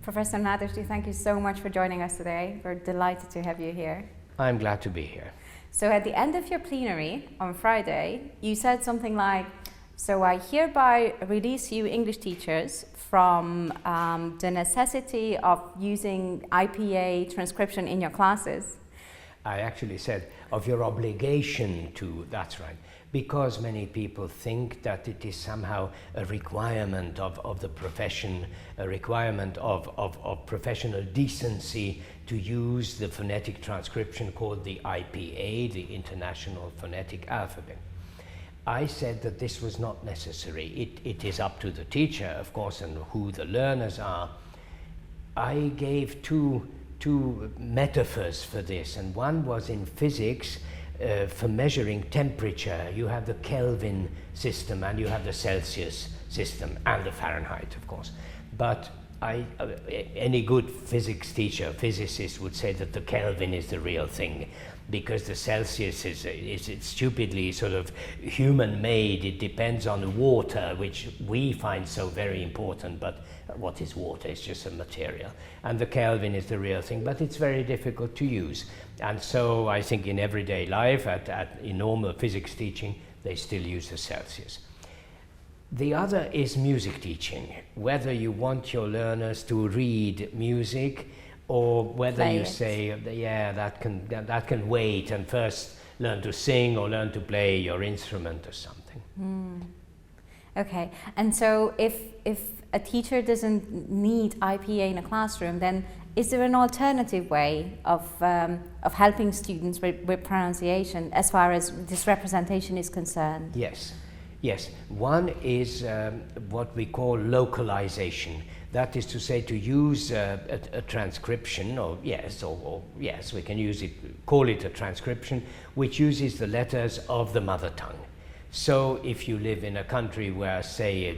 Professor Nádasdy, thank you so much for joining us today. We're delighted to have you here. I'm glad to be here. So at the end of your plenary on Friday, you said something like, so I hereby release you English teachers from the necessity of using IPA transcription in your classes. I actually said of your obligation to, that's right, because many people think that it is somehow a requirement of the profession, a requirement of professional decency to use the phonetic transcription called the IPA, the International Phonetic Alphabet. I said that this was not necessary. It is up to the teacher, of course, and who the learners are. I gave two metaphors for this, and one was in physics. For measuring temperature, you have the Kelvin system and you have the Celsius system and the Fahrenheit, of course. But any good physics teacher, physicist would say that the Kelvin is the real thing, because the Celsius is stupidly sort of human-made. It depends on water, which we find so very important, but what is water? It's just a material. And the Kelvin is the real thing, but it's very difficult to use. And so I think in everyday life, in normal physics teaching, they still use the Celsius. The other is music teaching, whether you want your learners to read music or whether you say, yeah, that can wait, and first learn to sing or learn to play your instrument or something. Okay, and so if a teacher doesn't need IPA in a classroom, then is there an alternative way of helping students with pronunciation as far as this representation is concerned? Yes. One is what we call localization. That is to say, to use a transcription, or yes, we can use it, call it a transcription, which uses the letters of the mother tongue. So if you live in a country where, say,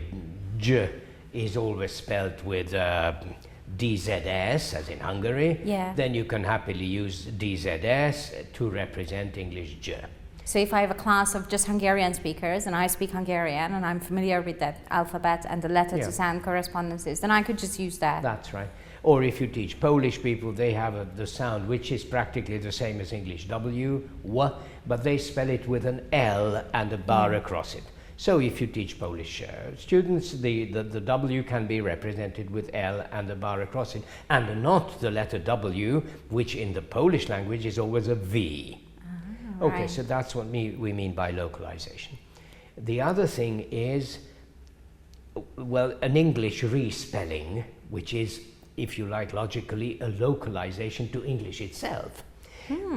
J is always spelled with DZS, as in Hungary, then you can happily use DZS to represent English J. So if I have a class of just Hungarian speakers and I speak Hungarian and I'm familiar with that alphabet and the letter to sound correspondences, then I could just use that. That's right. Or if you teach Polish people, they have the sound which is practically the same as English, W, W, but they spell it with an L and a bar across it. So if you teach Polish students, the W can be represented with L and a bar across it, and not the letter W, which in the Polish language is always a V. Okay, right. So that's what we mean by localization. The other thing is, well, an English respelling, which is, if you like, logically a localization to English itself.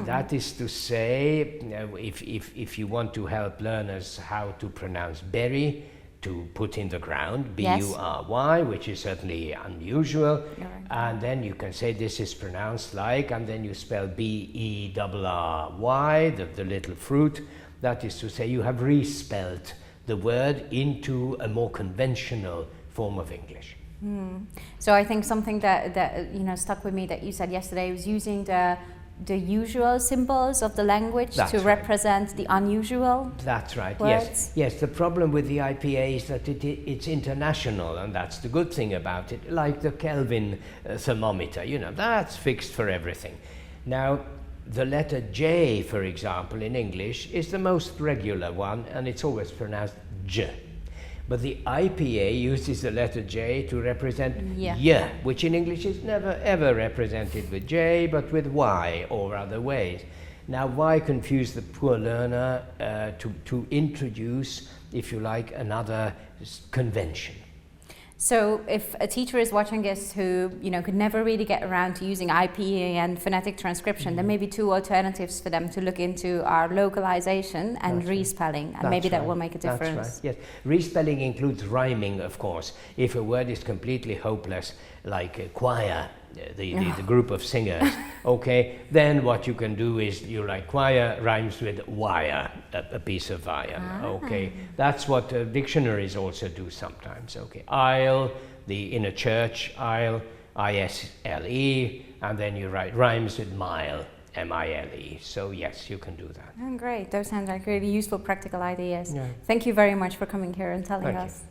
That is to say, if you want to help learners how to pronounce berry, to put in the ground, B-U-R-Y, which is certainly unusual, and then you can say this is pronounced like, and then you spell B-E-R-R-Y, the little fruit. That is to say, you have respelled the word into a more conventional form of English. So I think something that stuck with me that you said yesterday was using the usual symbols of the language to represent the unusual. That's right. Words. Yes. The problem with the IPA is that it's international, and that's the good thing about it. Like the Kelvin thermometer, that's fixed for everything. Now, the letter J, for example, in English is the most regular one, and it's always pronounced J. But the IPA uses the letter J to represent Y, which in English is never ever represented with J, but with Y or other ways. Now, why confuse the poor learner to introduce, if you like, another convention? So if a teacher is watching this who could never really get around to using IPA and phonetic transcription, there may be two alternatives for them to look into are localization and respelling, and maybe that will make a difference. That's right. Yes, respelling includes rhyming, of course. If a word is completely hopeless, like a choir, the group of singers, okay, then what you can do is choir rhymes with wire, a piece of iron, okay. That's what dictionaries also do sometimes, okay. Aisle, in a church, aisle, I-S-L-E, and then you write rhymes with mile, M-I-L-E. So yes, you can do that. Great, those sound like really useful practical ideas. Thank you very much for coming here and telling us.